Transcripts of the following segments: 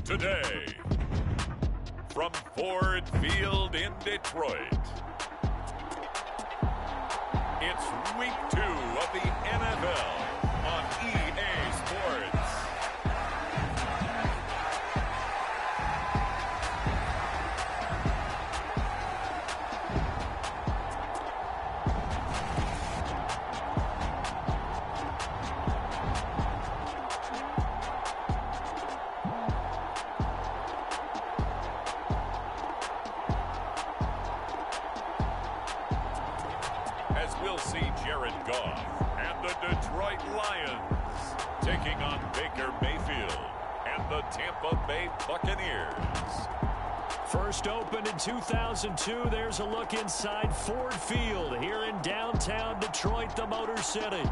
today. From Ford Field in Detroit, it's Week 2 of the NFL on EA Sports. We'll see Jared Goff and the Detroit Lions taking on Baker Mayfield and the Tampa Bay Buccaneers. First opened in 2002, there's a look inside Ford Field here in downtown Detroit, the Motor City.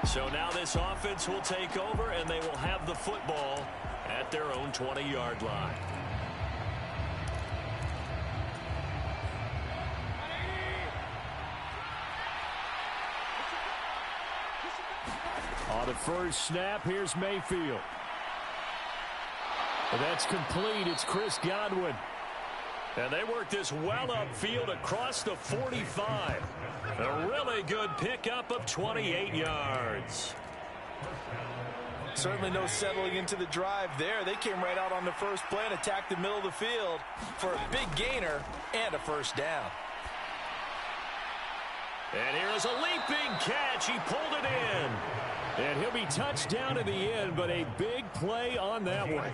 So now this offense will take over, and they will have the football at their own 20-yard line. On the first snap, here's Mayfield. That's complete. It's Chris Godwin. And they work this well upfield across the 45. A really good pickup of 28 yards. Certainly no settling into the drive there. They came right out on the first play and attacked the middle of the field for a big gainer and a first down. And here's a leaping catch. He pulled it in. And he'll be touched down in the end, but a big play on that one.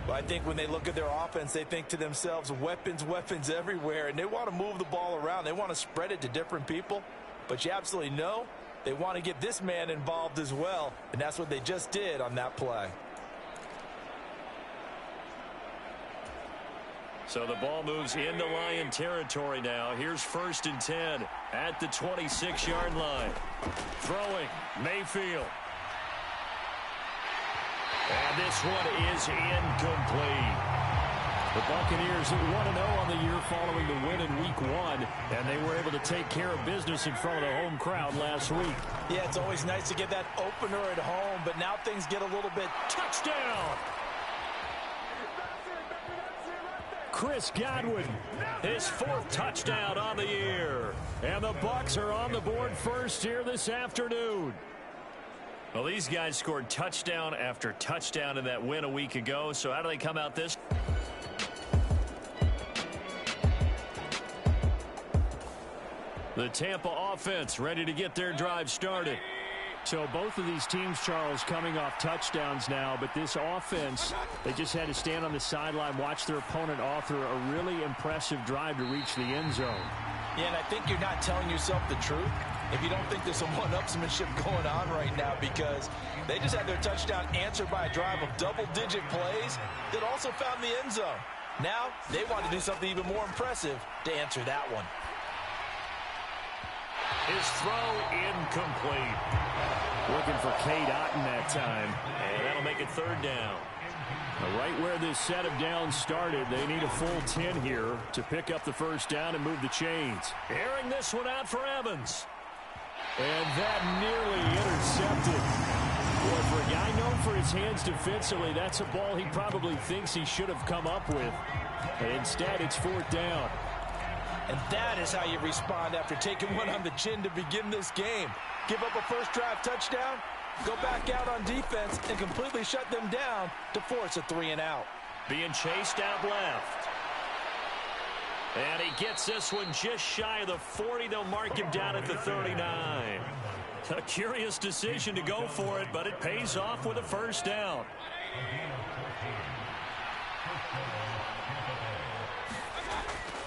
Well, I think when they look at their offense, they think to themselves, weapons, weapons everywhere, and they want to move the ball around. They want to spread it to different people. But you absolutely know they want to get this man involved as well, and that's what they just did on that play. So the ball moves into Lion territory now. Here's 1st and 10 at the 26-yard line. Throwing, Mayfield. And this one is incomplete. The Buccaneers 1-0 on the year following the win in Week 1, and they were able to take care of business in front of the home crowd last week. Yeah, it's always nice to get that opener at home, but now things get a little bit... Touchdown! Chris Godwin, his 4th touchdown on the year. And the Bucs are on the board first here this afternoon. Well, these guys scored touchdown after touchdown in that win a week ago, so how do they come out this... The Tampa offense ready to get their drive started. So both of these teams, Charles, coming off touchdowns now, but this offense, they just had to stand on the sideline, watch their opponent author a really impressive drive to reach the end zone. Yeah, and I think you're not telling yourself the truth if you don't think there's some one-upsmanship going on right now, because they just had their touchdown answered by a drive of double-digit plays that also found the end zone. Now they want to do something even more impressive to answer that one. His throw incomplete. Looking for Cade Otton that time. And that'll make it 3rd down. Right where this set of downs started, they need a full 10 here to pick up the first down and move the chains. Airing this one out for Evans. And that nearly intercepted. Boy, for a guy known for his hands defensively, that's a ball he probably thinks he should have come up with. But instead, it's 4th down. And that is how you respond after taking one on the chin to begin this game. Give up a first drive touchdown, go back out on defense, and completely shut them down to force a 3-and-out. Being chased out left. And he gets this one just shy of the 40. They'll mark him down at the 39. A curious decision to go for it, but it pays off with a first down.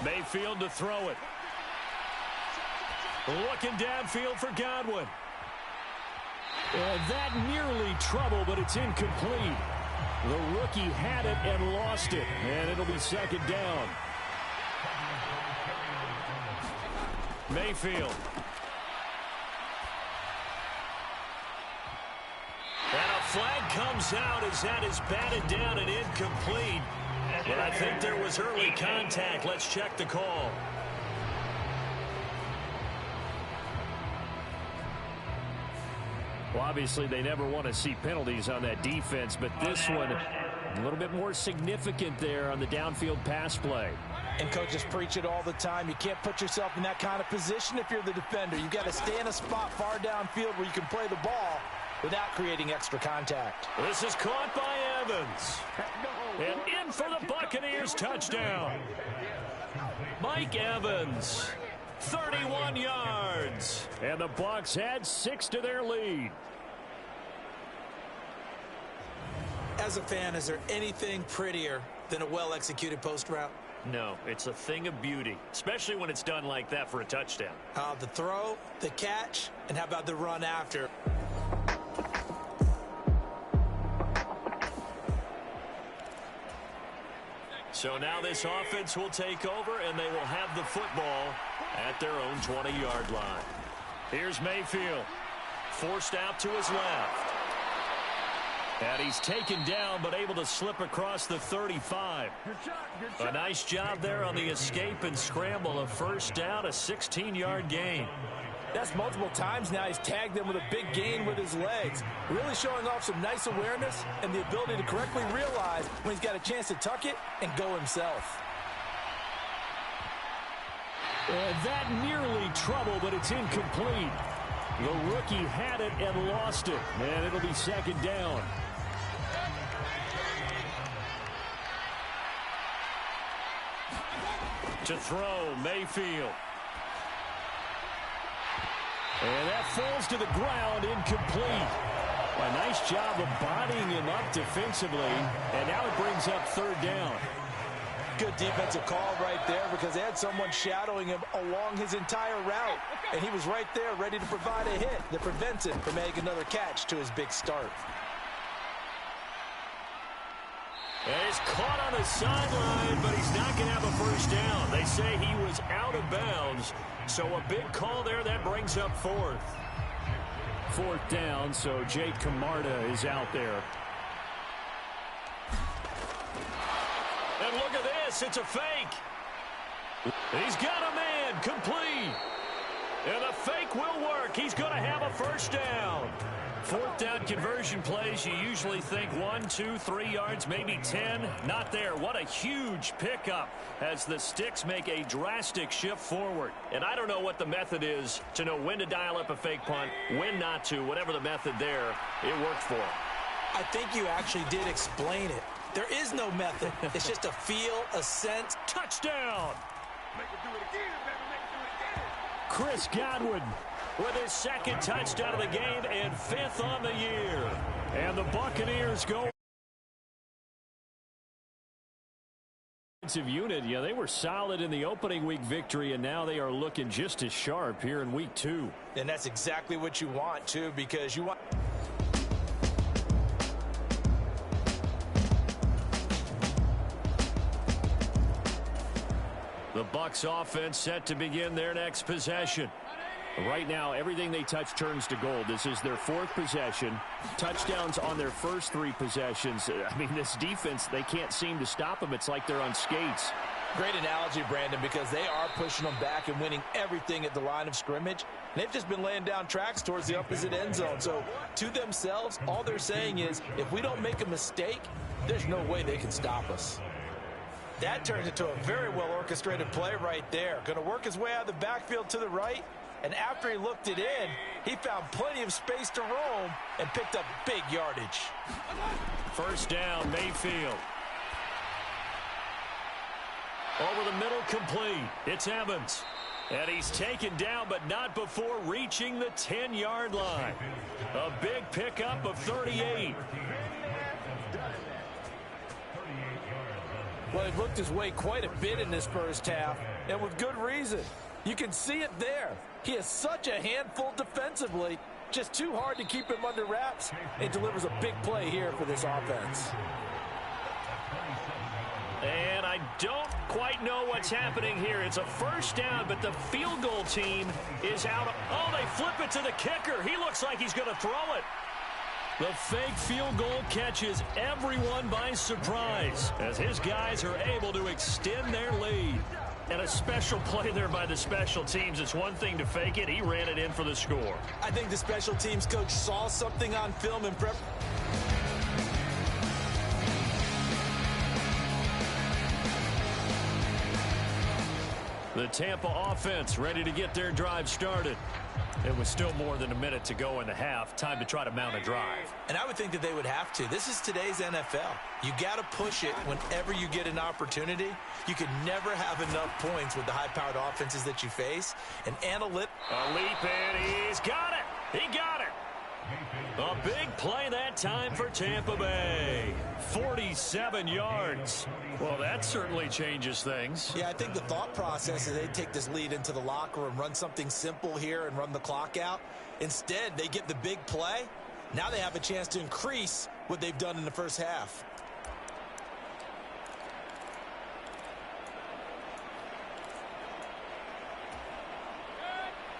Mayfield to throw it. Looking downfield for Godwin. And that nearly trouble, but it's incomplete. The rookie had it and lost it, and it'll be 2nd down. Mayfield. And a flag comes out as that is batted down and incomplete. But I think there was early contact. Let's check the call. Well, obviously, they never want to see penalties on that defense, but this one a little bit more significant there on the downfield pass play. And coaches preach it all the time. You can't put yourself in that kind of position if you're the defender. You've got to stay in a spot far downfield where you can play the ball without creating extra contact. This is caught by Evans. And in for the Buccaneers touchdown. Mike Evans, 31 yards. And the Bucs add 6 to their lead. As a fan, is there anything prettier than a well-executed post route? No, it's a thing of beauty, especially when it's done like that for a touchdown. The throw, the catch, and how about the run after? So now this offense will take over, and they will have the football at their own 20-yard line. Here's Mayfield, forced out to his left. And he's taken down, but able to slip across the 35. A nice job there on the escape and scramble. A first down, a 16-yard gain. That's multiple times now he's tagged them with a big gain with his legs. Really showing off some nice awareness and the ability to correctly realize when he's got a chance to tuck it and go himself. And that nearly trouble, but it's incomplete. The rookie had it and lost it. And it'll be second down. To throw, Mayfield. And that falls to the ground, incomplete. A nice job of bodying him up defensively. And now it brings up third down. Good defensive call right there because they had someone shadowing him along his entire route. And he was right there ready to provide a hit that prevents him from making another catch to his big start. And he's caught on the sideline, but he's not going to have a first down. They say he was out of bounds. So a big call there. That brings up fourth. Fourth down, so Jake Camarda is out there. And look at this. It's a fake. He's got a man complete. And the fake will work. He's going to have a first down. Fourth down conversion plays, you usually think 1, 2, 3 yards, maybe 10. Not there. What a huge pickup as the Sticks make a drastic shift forward. And I don't know what the method is to know when to dial up a fake punt, when not to. Whatever the method there, it worked for him. I think you actually did explain it. There is no method. It's just a feel, a sense. Touchdown! Make it do it again, baby. Make it do it again. Chris Godwin with his second touchdown of the game and 5th on the year. And the Buccaneers go. Defensive unit, yeah, they were solid in the opening week victory, and now they are looking just as sharp here in week 2. And that's exactly what you want, too, because you want. The Bucs offense set to begin their next possession. Right now, everything they touch turns to gold. This is their 4th possession. Touchdowns on their first 3 possessions. I mean, this defense, they can't seem to stop them. It's like they're on skates. Great analogy, Brandon, because they are pushing them back and winning everything at the line of scrimmage. And they've just been laying down tracks towards the opposite end zone. So, to themselves, all they're saying is, if we don't make a mistake, there's no way they can stop us. That turns into a very well-orchestrated play right there. Going to work his way out of the backfield to the right. And after he looked it in, he found plenty of space to roam and picked up big yardage. First down, Mayfield. Over the middle, complete. It's Evans. And he's taken down, but not before reaching the 10-yard line. A big pickup of 38. Well, he looked his way quite a bit in this first half, and with good reason. You can see it there. He is such a handful defensively. Just too hard to keep him under wraps. It delivers a big play here for this offense. And I don't quite know what's happening here. It's a first down, but the field goal team is out. Oh, they flip it to the kicker. He looks like he's going to throw it. The fake field goal catches everyone by surprise as his guys are able to extend their lead. And a special play there by the special teams. It's one thing to fake it. He ran it in for the score. I think the special teams coach saw something on film and prep. The Tampa offense ready to get their drive started. It was still more than a minute to go in the half. Time to try to mount a drive. And I would think that they would have to. This is today's NFL. You got to push it whenever you get an opportunity. You could never have enough points with the high-powered offenses that you face. And a leap, and he's got it. He got it. A big play that time for Tampa Bay. 47 yards. Well, that certainly changes things. Yeah, I think the thought process is they take this lead into the locker room, run something simple here and run the clock out. Instead, they get the big play. Now they have a chance to increase what they've done in the first half.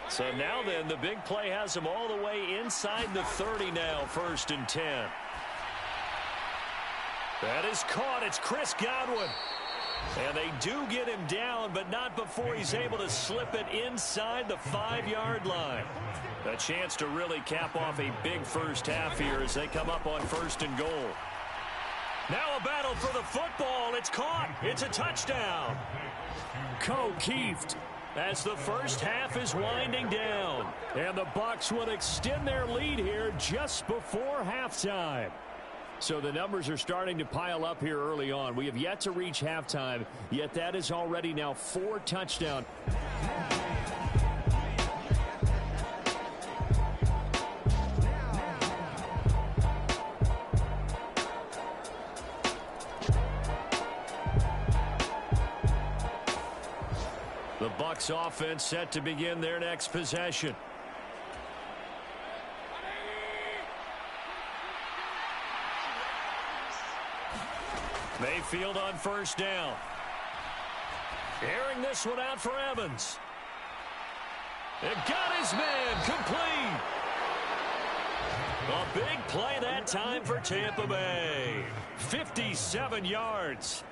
So now then, the big play has them all the way inside the 30 now, 1st and 10. That is caught. It's Chris Godwin. And they do get him down, but not before he's able to slip it inside the 5-yard line. A chance to really cap off a big first half here as they come up on 1st and goal. Now a battle for the football. It's caught. It's a touchdown. Keeft. As the first half is winding down. And the Bucs would extend their lead here just before halftime. So the numbers are starting to pile up here early on. We have yet to reach halftime, yet that is already now 4 touchdowns. The Bucs offense set to begin their next possession. Mayfield on 1st down. Airing this one out for Evans. It got his man complete. A big play that time for Tampa Bay. 57 yards.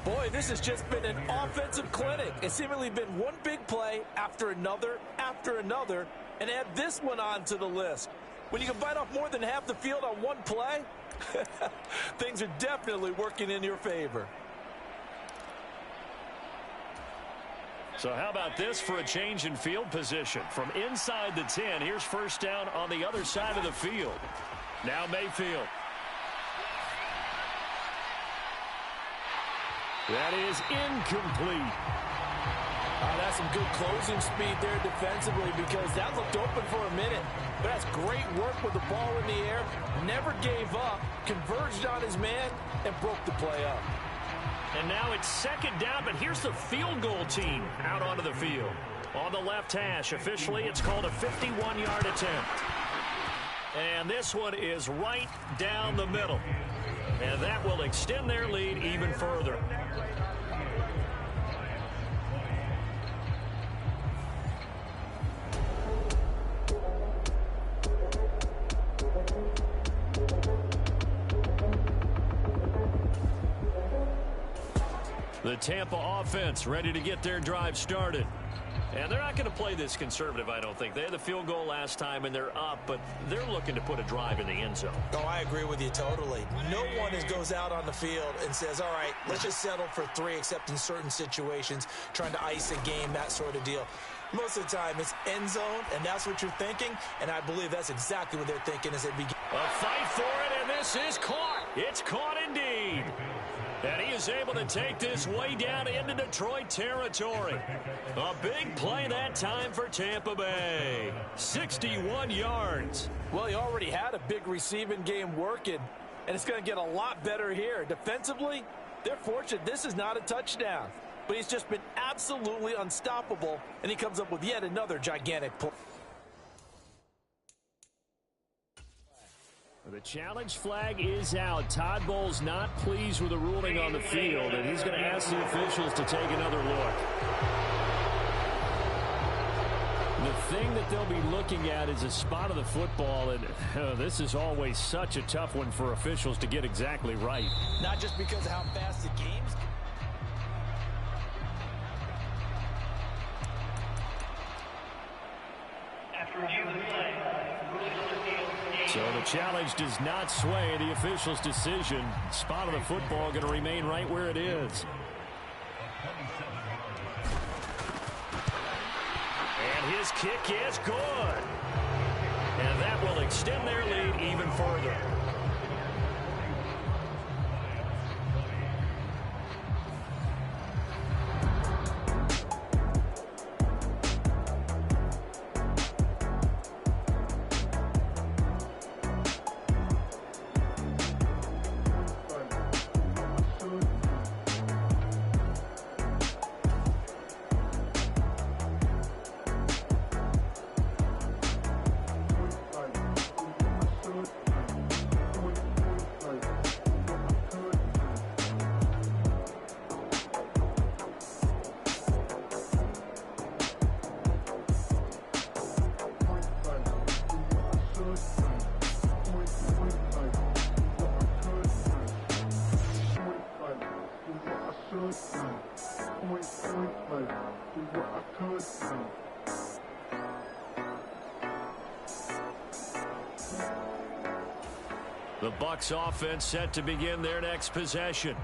Boy, this has just been an offensive clinic. It's seemingly been one big play after another, and add this one on to the list. When you can bite off more than half the field on one play, things are definitely working in your favor. So how about this for a change in field position? From inside the 10, here's 1st down on the other side of the field. Now Mayfield. That is incomplete. That's some good closing speed there defensively because that looked open for a minute. But that's great work with the ball in the air. Never gave up, converged on his man, and broke the play up. And now it's 2nd down, but here's the field goal team out onto the field. On the left hash, officially it's called a 51-yard attempt. And this one is right down the middle. And that will extend their lead even further. The Tampa offense ready to get their drive started. And they're not going to play this conservative, I don't think. They had the field goal last time, and they're up, but they're looking to put a drive in the end zone. Oh, I agree with you totally. No one goes out on the field and says, all right, let's just settle for 3, except in certain situations, trying to ice a game, that sort of deal. Most of the time, it's end zone, and that's what you're thinking, and I believe that's exactly what they're thinking as they begin. A fight for it, and this is caught. It's caught indeed. And he is able to take this way down into Detroit territory. A big play that time for Tampa Bay. 61 yards. Well, he already had a big receiving game working, and it's going to get a lot better here. Defensively, they're fortunate this is not a touchdown. But he's just been absolutely unstoppable, and he comes up with yet another gigantic play. The challenge flag is out. Todd Bowles not pleased with the ruling on the field, and he's going to ask the officials to take another look. The thing that they'll be looking at is a spot of the football, and this is always such a tough one for officials to get exactly right. Not just because of how fast the game's. So the challenge does not sway the official's decision. Spot of the football going to remain right where it is. And his kick is good. And that will extend their lead even further. The Bucs offense set to begin their next possession.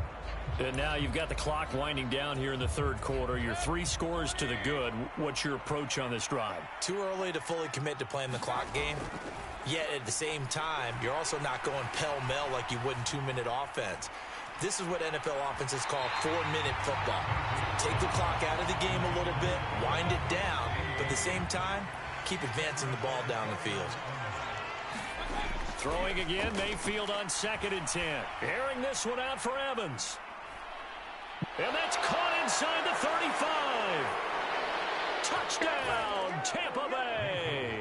And now you've got the clock winding down here in the third quarter. You're 3 scores to the good. What's your approach on this drive? Too early to fully commit to playing the clock game. Yet at the same time, you're also not going pell-mell like you would in 2-minute offense. This is what NFL offenses call 4-minute football. Take the clock out of the game a little bit, wind it down, but at the same time, keep advancing the ball down the field. Throwing again, Mayfield on 2nd and 10. Airing this one out for Evans. And that's caught inside the 35. Touchdown, Tampa Bay.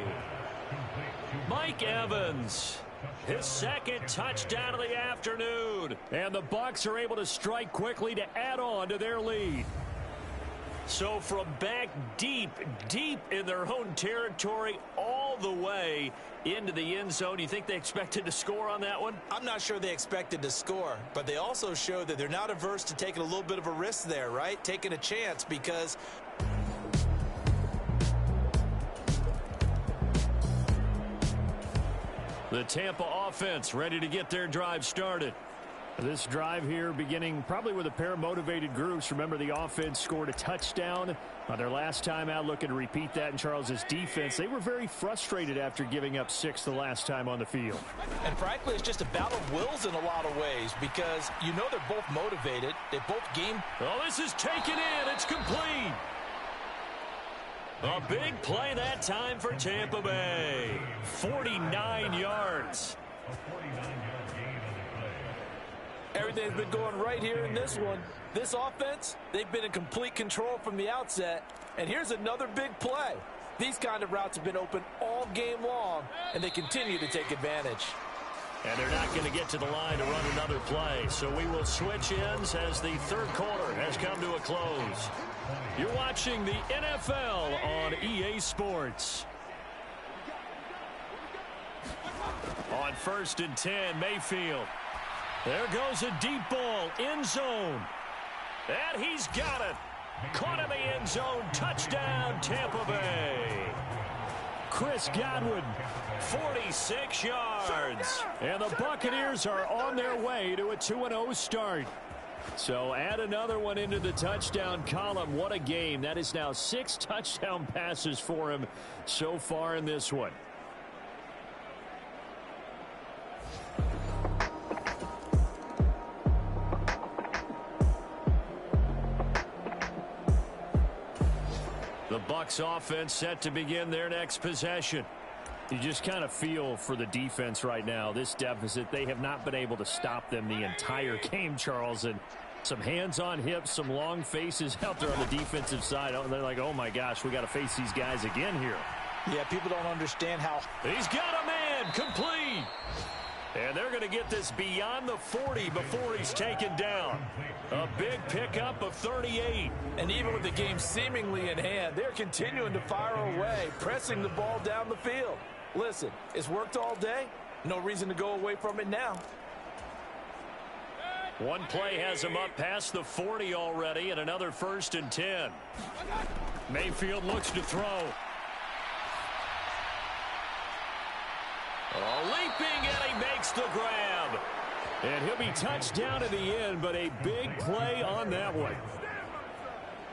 Mike Evans, his 2nd touchdown of the afternoon. And the Bucs are able to strike quickly to add on to their lead. So from back deep in their own territory all the way into the end zone, you think they expected to score on that one? I'm not sure they expected to score, but they also showed that they're not averse to taking a little bit of a risk there, right? Taking a chance because the Tampa offense ready to get their drive started. This drive here beginning probably with a pair of motivated groups. Remember, the offense scored a touchdown on their last time out, looking to repeat that in Charles's defense. They were very frustrated after giving up 6 the last time on the field. And frankly, it's just a battle of wills in a lot of ways because you know they're both motivated. They both game. Oh, this is taken in. It's complete. A big play that time for Tampa Bay. 49 yards. Everything's been going right here in this one. This offense, they've been in complete control from the outset. And here's another big play. These kind of routes have been open all game long, and they continue to take advantage. And they're not going to get to the line to run another play. So we will switch ends as the third quarter has come to a close. You're watching the NFL on EA Sports. On 1st and 10, Mayfield. There goes a deep ball, end zone. And he's got it. Caught in the end zone, touchdown, Tampa Bay. Chris Godwin, 46 yards. And the Buccaneers are on their way to a 2-0 start. So add another one into the touchdown column. What a game. That is now 6 touchdown passes for him so far in this one. The Bucs offense set to begin their next possession. You just kind of feel for the defense right now. This deficit, they have not been able to stop them the entire game, Charles. And some hands on hips, some long faces out there on the defensive side. They're like, oh my gosh, we got to face these guys again here. Yeah, people don't understand how. He's got a man, complete. And they're going to get this beyond the 40 before he's taken down. A big pickup of 38. And even with the game seemingly in hand, they're continuing to fire away, pressing the ball down the field. Listen, it's worked all day. No reason to go away from it now. One play has him up past the 40 already, and another 1st and 10. Mayfield looks to throw. Leaping, and he makes the grab. And he'll be touched down at the end, but a big play on that one.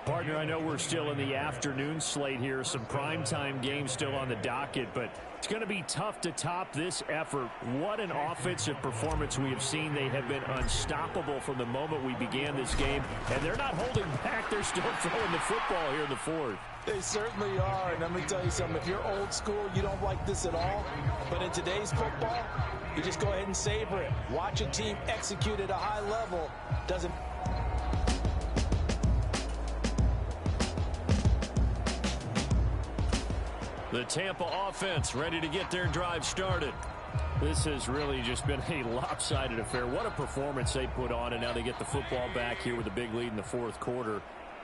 Partner, I know we're still in the afternoon slate here. Some primetime games still on the docket, but it's going to be tough to top this effort. What an offensive performance we have seen. They have been unstoppable from the moment we began this game, and they're not holding back. They're still throwing the football here in the 4th. They certainly are, and let me tell you something. If you're old school, you don't like this at all. But in today's football, you just go ahead and savor it. Watch a team execute at a high level. Doesn't... The Tampa offense ready to get their drive started. This has really just been a lopsided affair. What a performance they put on, and now they get the football back here with a big lead in the 4th quarter.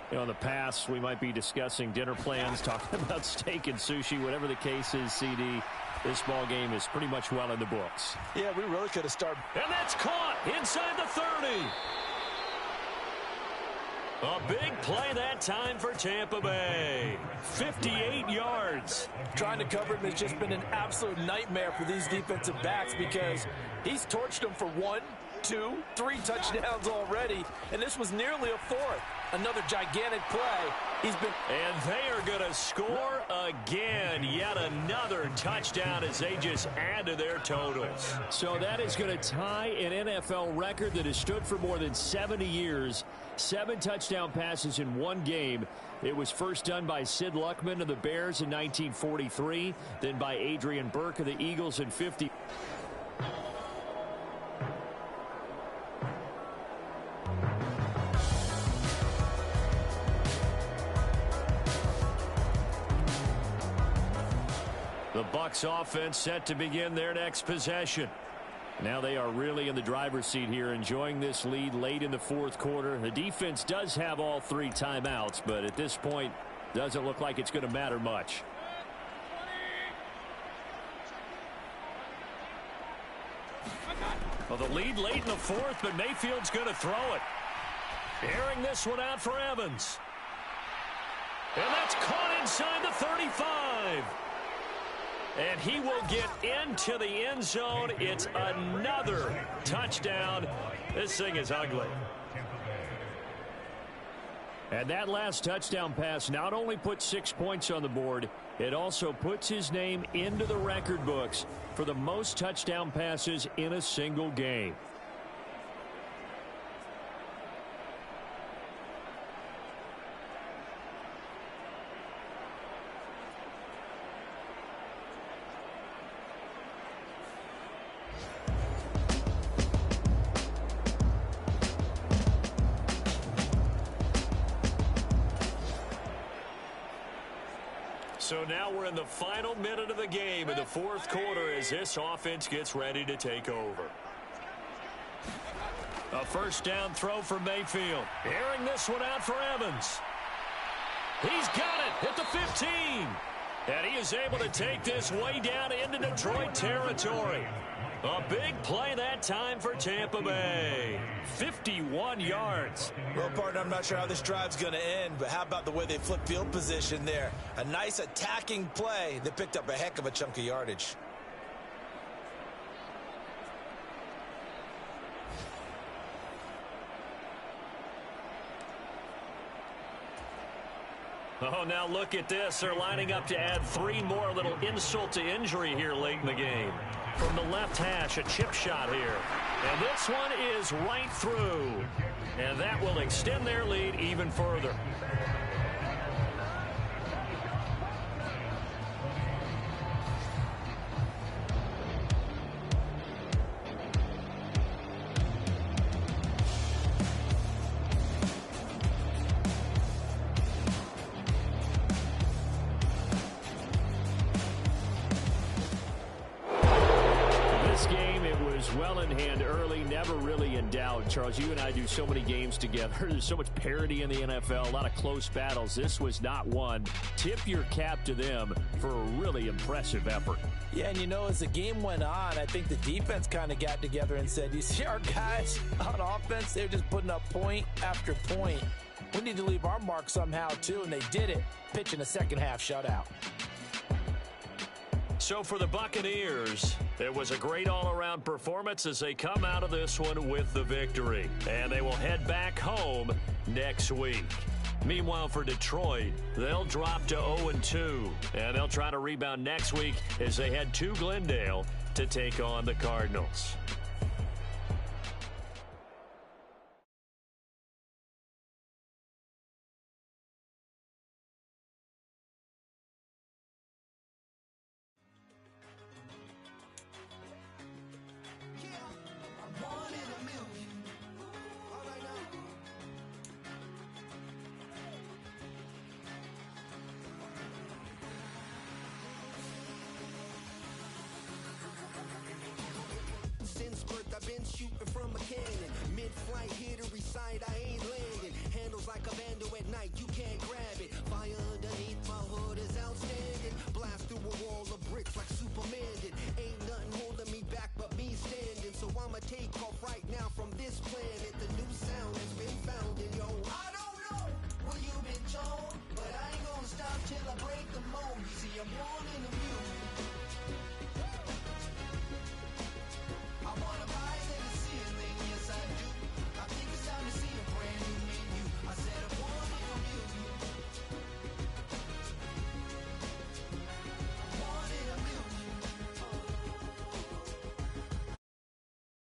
You know, in the past, we might be discussing dinner plans, talking about steak and sushi, whatever the case is, CD. This ball game is pretty much well in the books. Yeah, we really could have started. And that's caught inside the 30. A big play that time for Tampa Bay. 58 yards. Trying to cover him has just been an absolute nightmare for these defensive backs because he's torched them for 1, 2, 3 touchdowns already, and this was nearly a 4th. Another gigantic play. And they are going to score again. Yet another touchdown as they just add to their totals. So that is going to tie an NFL record that has stood for more than 70 years. 7 touchdown passes in one game. It was first done by Sid Luckman of the Bears in 1943, then by Adrian Burke of the Eagles in 50. The Bucs offense set to begin their next possession. Now they are really in the driver's seat here, enjoying this lead late in the 4th quarter. The defense does have all 3 timeouts, but at this point, doesn't look like it's going to matter much. Well, the lead late in the 4th, but Mayfield's going to throw it. Airing this one out for Evans. And that's caught inside the 35. And he will get into the end zone. It's another touchdown. This thing is ugly. And that last touchdown pass not only put 6 points on the board, it also puts his name into the record books for the most touchdown passes in a single game. So now we're in the final minute of the game in the 4th quarter as this offense gets ready to take over. A first down throw for Mayfield. Airing this one out for Evans. He's got it at the 15. And he is able to take this way down into Detroit territory. A big play that time for Tampa Bay. 51 yards. Well, partner, I'm not sure how this drive's going to end, but how about the way they flip field position there? A nice attacking play that picked up a heck of a chunk of yardage. Oh, now look at this. They're lining up to add 3 more. A little insult to injury here late in the game. From the left hash, a chip shot here. And this one is right through. And that will extend their lead even further. one hand early, never really in doubt. Charles, you and I do so many games together. There's so much parity in the NFL, a lot of close battles. This was not one. Tip your cap to them for a really impressive effort. Yeah, and you know, as the game went on, I think the defense kind of got together and said, you see our guys on offense, they're just putting up point after point. We need to leave our mark somehow, too, and they did it, pitching a second-half shutout. So for the Buccaneers, it was a great all-around performance as they come out of this one with the victory. And they will head back home next week. Meanwhile, for Detroit, they'll drop to 0-2, and they'll try to rebound next week as they head to Glendale to take on the Cardinals. Since birth, I've been shooting from a cannon. Mid-flight, here to recite, I ain't landing. Handles like a vandal at night, you can't grab it. Fire underneath my hood is outstanding. Blast through a wall of bricks like Superman did. Ain't nothing holding me back but me standing. So I'ma take off right now from this planet. The new